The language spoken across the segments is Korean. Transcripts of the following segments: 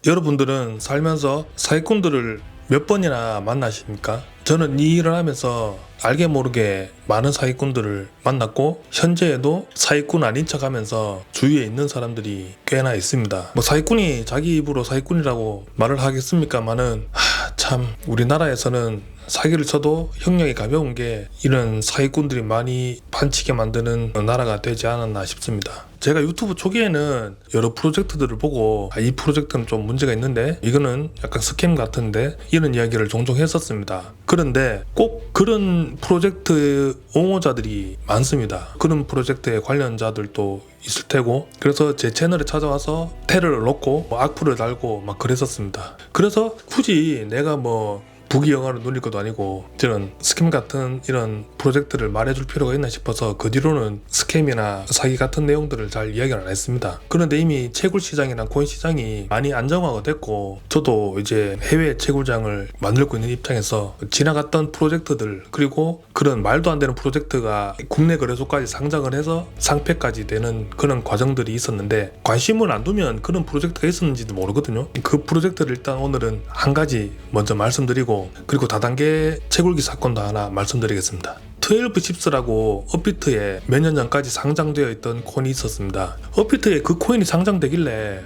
여러분들은 살면서 사기꾼들을 몇 번이나 만나십니까? 저는 이 일을 하면서 알게 모르게 많은 사기꾼들을 만났고 현재에도 사기꾼 아닌 척 하면서 주위에 있는 사람들이 꽤나 있습니다. 사기꾼이 자기 입으로 사기꾼이라고 말을 하겠습니까마는 참 우리나라에서는 사기를 쳐도 형량이 가벼운 게 이런 사기꾼들이 많이 판치게 만드는 나라가 되지 않았나 싶습니다. 제가 유튜브 초기에는 여러 프로젝트들을 보고 이 프로젝트는 좀 문제가 있는데 이거는 약간 스캠 같은데 이런 이야기를 종종 했었습니다. 그런데 꼭 그런 프로젝트 옹호자들이 많습니다. 그런 프로젝트의 관련자들도 있을 테고, 그래서 제 채널에 찾아와서 테러를 넣고 악플을 달고 막 그랬었습니다. 그래서 굳이 내가 부귀영화를 누릴 것도 아니고 저는 스캠 같은 이런 프로젝트를 말해줄 필요가 있나 싶어서 그 뒤로는 스캠이나 사기 같은 내용들을 잘 이야기를 안 했습니다. 그런데 이미 채굴 시장이나 코인 시장이 많이 안정화가 됐고 저도 이제 해외 채굴장을 만들고 있는 입장에서 지나갔던 프로젝트들, 그리고 그런 말도 안 되는 프로젝트가 국내 거래소까지 상장을 해서 상폐까지 되는 그런 과정들이 있었는데 관심을 안 두면 그런 프로젝트가 있었는지도 모르거든요. 그 프로젝트를 일단 오늘은 한 가지 먼저 말씀드리고, 그리고 다단계 채굴기 사건도 하나 말씀드리겠습니다. 12칩스라고 업비트에 몇 년 전까지 상장되어 있던 코인이 있었습니다. 업비트에 그 코인이 상장되길래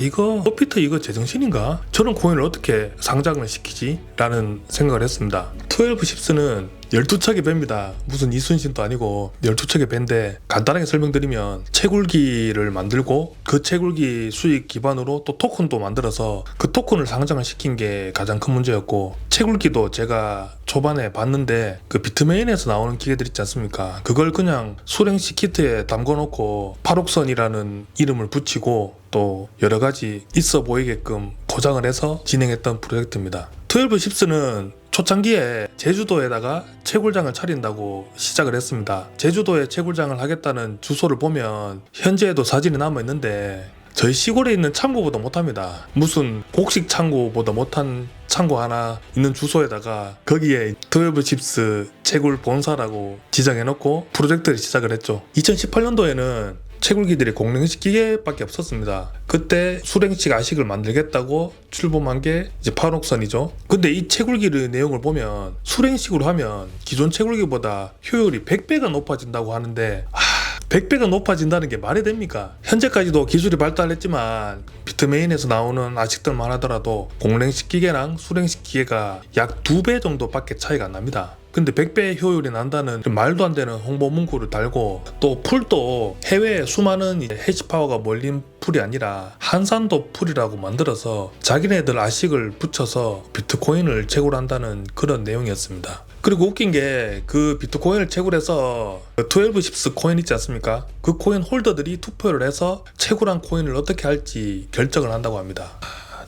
이거 업비트 이거 제정신인가? 저런 코인을 어떻게 상장을 시키지? 라는 생각을 했습니다. 12칩스는 12척의 배입니다. 무슨 이순신도 아니고 12척의 배인데 간단하게 설명드리면 채굴기를 만들고 그 채굴기 수익 기반으로 또 토큰도 만들어서 그 토큰을 상장을 시킨 게 가장 큰 문제였고, 채굴기도 제가 초반에 봤는데 그 비트메인에서 나오는 기계들 있지 않습니까? 그걸 그냥 수랭식 키트에 담궈놓고 8옥선이라는 이름을 붙이고 또 여러가지 있어 보이게끔 포장을 해서 진행했던 프로젝트입니다. 12칩스는 초창기에 제주도에다가 채굴장을 차린다고 시작을 했습니다. 제주도에 채굴장을 하겠다는 주소를 보면 현재에도 사진이 남아있는데 저희 시골에 있는 창고보다 못합니다. 무슨 곡식 창고보다 못한 창고 하나 있는 주소에다가 거기에 12칩스 채굴 본사라고 지정해놓고 프로젝트를 시작을 했죠. 2018년도에는 채굴기들이 공랭식 기계밖에 없었습니다. 그때 수랭식 아식을 만들겠다고 출범한 게 이제 8옥선이죠. 근데 이 채굴기의 내용을 보면 수랭식으로 하면 기존 채굴기보다 효율이 100배가 높아진다고 하는데 100배가 높아진다는 게 말이 됩니까? 현재까지도 기술이 발달했지만 비트메인에서 나오는 아식들만 하더라도 공랭식 기계랑 수랭식 기계가 약 2배 정도밖에 차이가 안 납니다. 근데 100배 효율이 난다는 말도 안 되는 홍보 문구를 달고, 또 풀도 해외에 수많은 해시파워가 몰린 풀이 아니라 한산도 풀이라고 만들어서 자기네들 아식을 붙여서 비트코인을 채굴한다는 그런 내용이었습니다. 그리고 웃긴 게 그 비트코인을 채굴해서 12칩스 코인 있지 않습니까? 그 코인 홀더들이 투표를 해서 채굴한 코인을 어떻게 할지 결정을 한다고 합니다.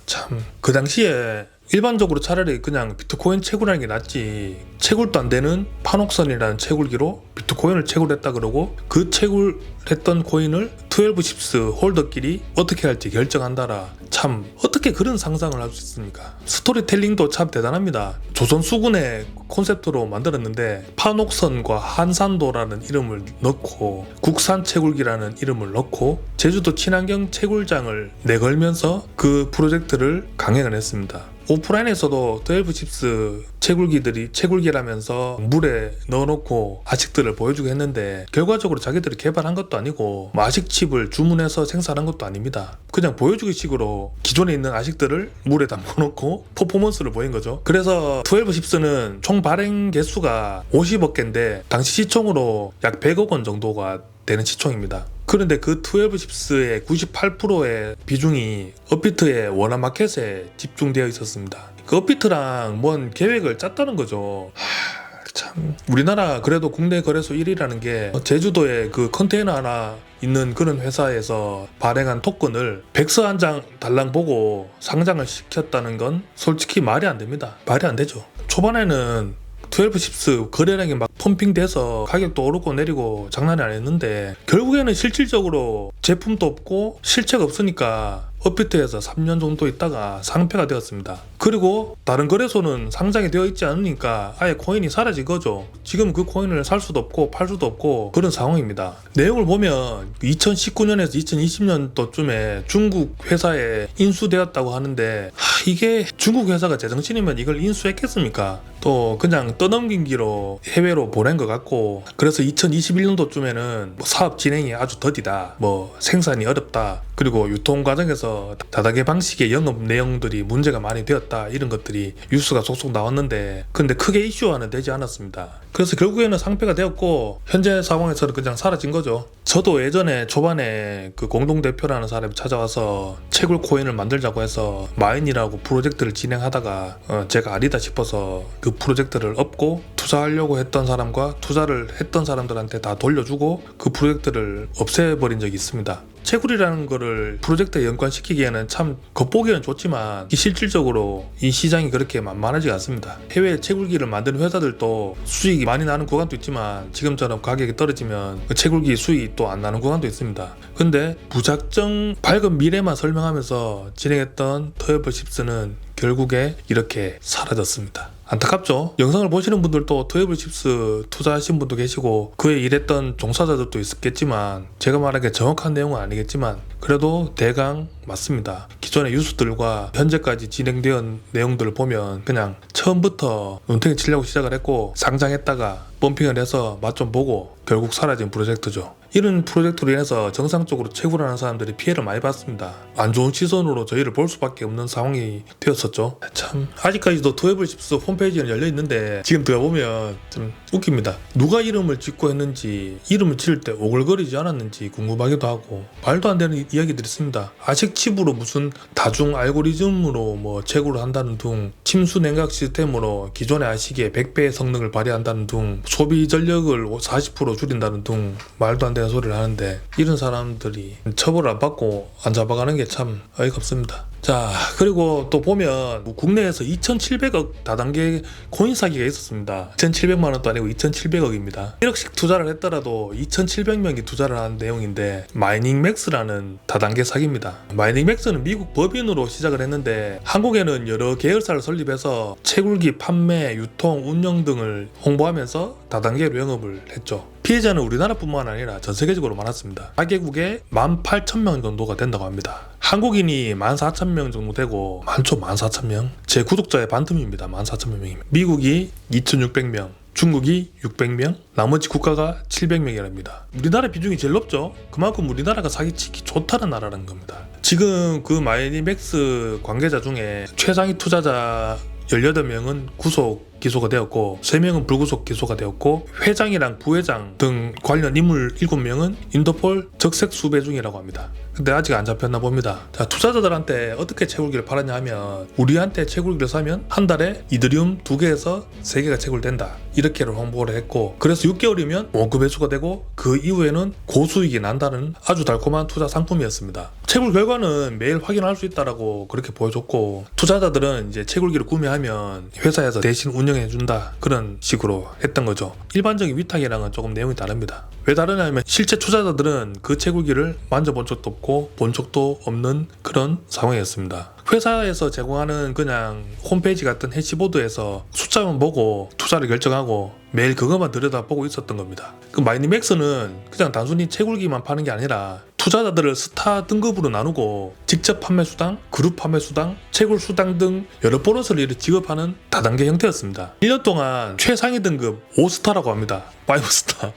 참, 그 당시에 일반적으로 차라리 그냥 비트코인 채굴하는 게 낫지, 채굴도 안 되는 판옥선이라는 채굴기로 비트코인을 채굴했다 그러고 그 채굴했던 코인을 12칩스 홀더끼리 어떻게 할지 결정한다라. 참, 어떻게 그런 상상을 할 수 있습니까? 스토리텔링도 참 대단합니다. 조선 수군의 콘셉트로 만들었는데 판옥선과 한산도라는 이름을 넣고 국산 채굴기라는 이름을 넣고 제주도 친환경 채굴장을 내걸면서 그 프로젝트를 강행을 했습니다. 오프라인에서도 12칩스 채굴기라면서 물에 넣어놓고 아식들을 보여주고 했는데 결과적으로 자기들이 개발한 것도 아니고 아식칩을 주문해서 생산한 것도 아닙니다. 그냥 보여주기 식으로 기존에 있는 아식들을 물에 담궈놓고 퍼포먼스를 보인 거죠. 그래서 12칩스는 총 발행 개수가 50억 개인데 당시 시총으로 약 100억 원 정도가 되는 시총입니다. 그런데 그 12칩스의 98%의 비중이 업비트의 원화마켓에 집중되어 있었습니다. 그 업비트랑 뭔 계획을 짰다는 거죠. 참, 우리나라 그래도 국내 거래소 1위라는 게 제주도에 그 컨테이너 하나 있는 그런 회사에서 발행한 토큰을 백서 한 장 달랑 보고 상장을 시켰다는 건 솔직히 말이 안 됩니다. 말이 안 되죠. 초반에는 12칩스 거래량이 막 펌핑돼서 가격도 오르고 내리고 장난이 아니었는데 결국에는 실질적으로 제품도 없고 실체가 없으니까 업비트에서 3년 정도 있다가 상폐가 되었습니다. 그리고 다른 거래소는 상장이 되어 있지 않으니까 아예 코인이 사라진 거죠. 지금 그 코인을 살 수도 없고 팔 수도 없고 그런 상황입니다. 내용을 보면 2019년에서 2020년도쯤에 중국 회사에 인수되었다고 하는데 이게 중국 회사가 제정신이면 이걸 인수했겠습니까? 또 그냥 떠넘긴 기로 해외로 보낸 것 같고, 그래서 2021년도쯤에는 사업 진행이 아주 더디다, 생산이 어렵다, 그리고 유통 과정에서 다단계 방식의 영업 내용들이 문제가 많이 되었다, 이런 것들이 뉴스가 속속 나왔는데 근데 크게 이슈화는 되지 않았습니다. 그래서 결국에는 상폐가 되었고 현재 상황에서는 그냥 사라진 거죠. 저도 예전에 초반에 그 공동대표라는 사람이 찾아와서 채굴 코인을 만들자고 해서 마인이라고 프로젝트를 진행하다가 제가 아니다 싶어서 그 프로젝트를 엎고 투자하려고 했던 사람과 투자를 했던 사람들한테 다 돌려주고 그 프로젝트를 없애버린 적이 있습니다. 채굴이라는 거를 프로젝트에 연관시키기에는 참 겉보기에는 좋지만 실질적으로 이 시장이 그렇게 만만하지 않습니다. 해외 채굴기를 만드는 회사들도 수익이 많이 나는 구간도 있지만 지금처럼 가격이 떨어지면 그 채굴기 수익이 또 안 나는 구간도 있습니다. 근데 무작정 밝은 미래만 설명하면서 진행했던 터웨블십스는 결국에 이렇게 사라졌습니다. 안타깝죠? 영상을 보시는 분들도 터웨블십스 투자하신 분도 계시고 그에 일했던 종사자들도 있었겠지만 제가 말하기에 정확한 내용은 아니겠지만 그래도 대강 맞습니다. 기존의 뉴스들과 현재까지 진행되은 내용들을 보면 그냥 처음부터 눈탱이 치려고 시작을 했고 상장했다가 펌핑을 해서 맛 좀 보고 결국 사라진 프로젝트죠. 이런 프로젝트로 인해서 정상적으로 채굴하는 사람들이 피해를 많이 봤습니다. 안 좋은 시선으로 저희를 볼 수밖에 없는 상황이 되었었죠. 참 아직까지도 터웨블십스 홈페이지는 열려있는데 지금 들어보면 좀 웃깁니다. 누가 이름을 짓고 했는지 이름을 지을 때 오글거리지 않았는지 궁금하기도 하고 말도 안 되는 이야기들이 있습니다. 아식 칩으로 무슨 다중 알고리즘으로 채굴을 한다는 둥, 침수 냉각 시스템으로 기존의 아식의 100배의 성능을 발휘한다는 둥, 소비 전력을 40% 줄인다는 둥, 말도 안 되는 소리를 하는데 이런 사람들이 처벌을 안 받고 안 잡아가는 게 참 어이가 없습니다. 자, 그리고 또 보면 국내에서 2,700억 다단계 코인 사기가 있었습니다. 2,700만 원도 아니고 2,700억입니다. 1억씩 투자를 했더라도 2,700명이 투자를 한 내용인데 마이닝맥스라는 다단계 사기입니다. 마이닝맥스는 미국 법인으로 시작을 했는데 한국에는 여러 계열사를 설립해서 채굴기 판매, 유통, 운영 등을 홍보하면서 다단계로 영업을 했죠. 피해자는 우리나라뿐만 아니라 전 세계적으로 많았습니다. 4개국에 18,000명 정도가 된다고 합니다. 한국인이 14,000명 정도 되고 많죠. 14,000명. 제 구독자의 반틈입니다. 14,000명이면. 미국이 2,600명, 중국이 600명, 나머지 국가가 700명이랍니다. 우리나라 비중이 제일 높죠. 그만큼 우리나라가 사기치기 좋다는 나라라는 겁니다. 지금 그 마이니맥스 관계자 중에 최상위 투자자 18명은 기소가 되었고 3명은 불구속 기소가 되었고 회장이랑 부회장 등 관련 인물 7명은 인터폴 적색 수배 중이라고 합니다. 근데 아직 안 잡혔나 봅니다. 자, 투자자들한테 어떻게 채굴기를 팔았냐 하면 우리한테 채굴기를 사면 한 달에 이더리움 2개에서 3개가 채굴된다, 이렇게를 홍보를 했고 그래서 6개월이면 원금 회수가 되고 그 이후에는 고수익이 난다는 아주 달콤한 투자 상품이었습니다. 채굴 결과는 매일 확인할 수 있다라고 그렇게 보여줬고 투자자들은 이제 채굴기를 구매하면 회사에서 대신 운영해준다, 그런 식으로 했던 거죠. 일반적인 위탁이랑은 조금 내용이 다릅니다. 왜 다르냐면 실제 투자자들은 그 채굴기를 만져본 적도 없고 본 적도 없는 그런 상황이었습니다. 회사에서 제공하는 그냥 홈페이지 같은 해시보드에서 숫자만 보고 투자를 결정하고 매일 그것만 들여다보고 있었던 겁니다. 그 마이니맥스는 그냥 단순히 채굴기만 파는 게 아니라 투자자들을 스타 등급으로 나누고 직접 판매 수당, 그룹 판매 수당, 채굴 수당 등 여러 보너스를 지급하는 다단계 형태였습니다. 1년 동안 최상위 등급 5스타라고 합니다. 5스타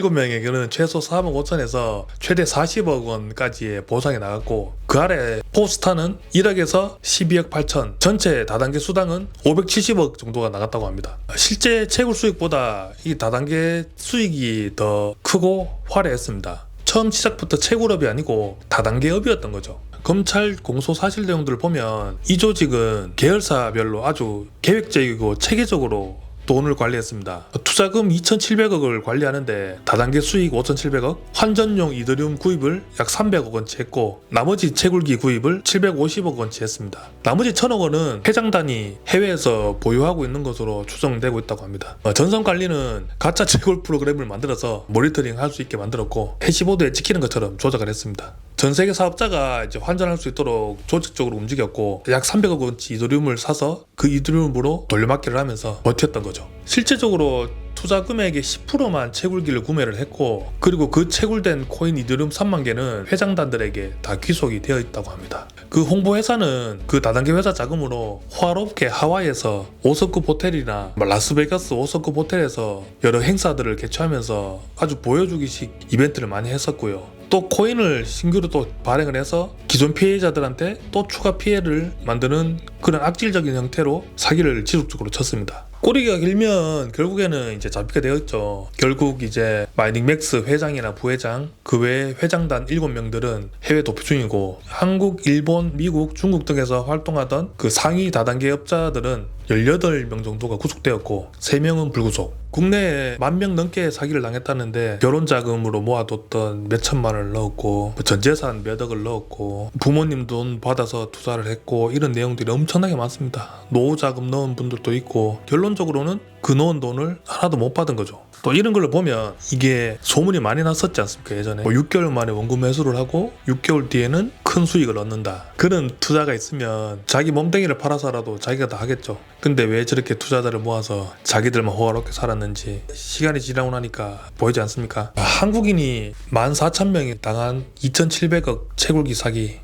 7명에게는 최소 4억 5천에서 최대 40억 원까지의 보상이 나갔고 그 아래 4스타는 1억에서 12억 8천, 전체 다단계 수당은 570억 정도가 나갔다고 합니다. 실제 채굴 수익보다 이 다단계 수익이 더 크고 화려했습니다. 처음 시작부터 채굴업이 아니고 다단계업이었던 거죠. 검찰 공소 사실 내용들을 보면 이 조직은 계열사별로 아주 계획적이고 체계적으로 돈을 관리했습니다. 투자금 2,700억을 관리하는데 다단계 수익 5,700억, 환전용 이더리움 구입을 약 300억 원치 했고 나머지 채굴기 구입을 750억 원치 했습니다. 나머지 1,000억 원은 회장단이 해외에서 보유하고 있는 것으로 추정되고 있다고 합니다. 전선관리는 가짜 채굴 프로그램을 만들어서 모니터링 할 수 있게 만들었고 해시보드에 찍히는 것처럼 조작을 했습니다. 전 세계 사업자가 이제 환전할 수 있도록 조직적으로 움직였고 약 300억 원치 이더리움을 사서 그 이더리움으로 돌려막기를 하면서 버텼던 거죠. 실제적으로 투자 금액의 10%만 채굴기를 구매를 했고 그리고 그 채굴된 코인 이더리움 3만 개는 회장단들에게 다 귀속이 되어 있다고 합니다. 그 홍보 회사는 그 다단계 회사 자금으로 호화롭게 하와이에서 5성급 호텔이나 라스베가스 5성급 호텔에서 여러 행사들을 개최하면서 아주 보여주기식 이벤트를 많이 했었고요. 또 코인을 신규로 또 발행을 해서 기존 피해자들한테 또 추가 피해를 만드는 그런 악질적인 형태로 사기를 지속적으로 쳤습니다. 꼬리가 길면 결국에는 이제 잡히게 되었죠. 결국 이제 마이닝맥스 회장이나 부회장 그 외에 회장단 7명들은 해외 도피 중이고 한국, 일본, 미국, 중국 등에서 활동하던 그 상위 다단계 업자들은 18명 정도가 구속되었고 3명은 불구속. 국내에 10,000명 넘게 사기를 당했다는데 결혼 자금으로 모아뒀던 몇천만 원을 넣었고 전재산 몇 억을 넣었고 부모님 돈 받아서 투자를 했고 이런 내용들이 엄청나게 많습니다. 노후 자금 넣은 분들도 있고 결론적으로는 그 넣은 돈을 하나도 못 받은 거죠. 또 이런 걸 보면 이게 소문이 많이 났었지 않습니까? 예전에 6개월 만에 원금 매수를 하고 6개월 뒤에는 큰 수익을 얻는다. 그런 투자가 있으면 자기 몸뚱이를 팔아서라도 자기가 다 하겠죠. 근데 왜 저렇게 투자자를 모아서 자기들만 호화롭게 살았는지 시간이 지나고 나니까 보이지 않습니까? 한국인이 14,000명이 당한 2,700억 채굴기 사기.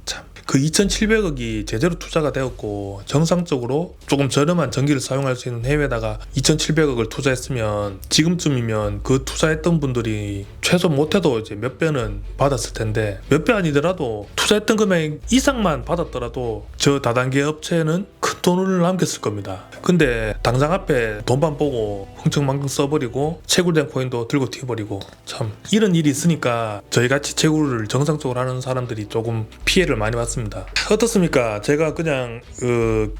참. 그 2,700억이 제대로 투자가 되었고 정상적으로 조금 저렴한 전기를 사용할 수 있는 해외에다가 2,700억을 투자했으면 지금쯤이면 그 투자했던 분들이 최소 못해도 이제 몇 배는 받았을 텐데 몇 배 아니더라도 투자했던 금액 이상만 받았더라도 저 다단계 업체는 큰 돈을 남겼을 겁니다. 근데 당장 앞에 돈만 보고 흥청망청 써버리고 채굴된 코인도 들고 튀어버리고 참 이런 일이 있으니까 저희같이 채굴을 정상적으로 하는 사람들이 조금 피해를 많이 받습니다. 어떻습니까? 제가 그냥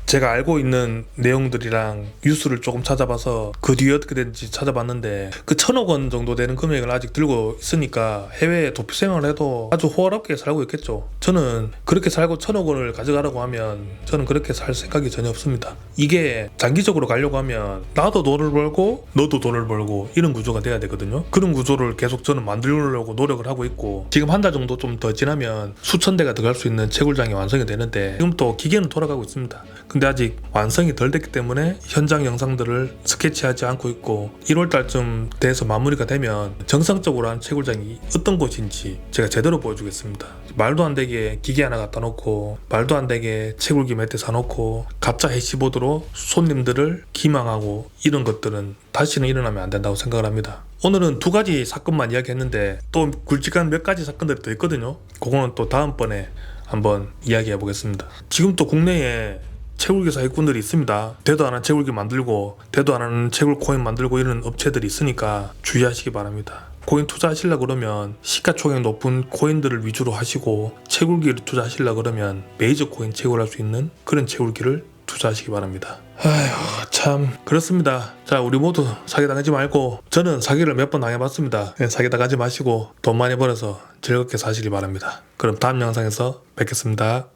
제가 알고 있는 내용들이랑 뉴스를 조금 찾아봐서 그 뒤에 어떻게 됐는지 찾아봤는데 그 1,000억 원 정도 되는 금액을 아직 들고 있으니까 해외에 도피 생활을 해도 아주 호화롭게 살고 있겠죠. 저는 그렇게 살고 1,000억 원을 가져가라고 하면 저는 그렇게 살 생각이 전혀 없습니다. 이게 장기적으로 가려고 하면 나도 돈을 벌고 너도 돈을 벌고 이런 구조가 돼야 되거든요. 그런 구조를 계속 저는 만들려고 노력을 하고 있고 지금 한 달 정도 좀 더 지나면 수천 대가 들어갈 수 있는 채굴장이 완성이 되는데 지금 또 기계는 돌아가고 있습니다. 근데 아직 완성이 덜 됐기 때문에 현장 영상들을 스케치하지 않고 있고 1월달쯤 돼서 마무리가 되면 정상적으로 한 채굴장이 어떤 곳인지 제가 제대로 보여주겠습니다. 말도 안 되게 기계 하나 갖다 놓고 말도 안 되게 채굴기 몇 대 사놓고 가짜 해시보드로 손님들을 기망하고 이런 것들은 다시는 일어나면 안 된다고 생각을 합니다. 오늘은 2가지 사건만 이야기했는데 또 굵직한 몇 가지 사건들이 더 있거든요. 그거는 또 다음번에 한번 이야기해 보겠습니다. 지금 또 국내에 채굴기 사기꾼들이 있습니다. 대도 안 하는 채굴기 만들고 대도 안 하는 채굴 코인 만들고 이런 업체들이 있으니까 주의하시기 바랍니다. 코인 투자하시려고 그러면 시가총액 높은 코인들을 위주로 하시고 채굴기를 투자하시려고 그러면 메이저 코인 채굴할 수 있는 그런 채굴기를 투자하시기 바랍니다. 아휴 참 그렇습니다. 자 우리 모두 사기당하지 말고 저는 사기를 몇 번 당해봤습니다. 사기당하지 마시고 돈 많이 벌어서 즐겁게 사시기 바랍니다. 그럼 다음 영상에서 뵙겠습니다.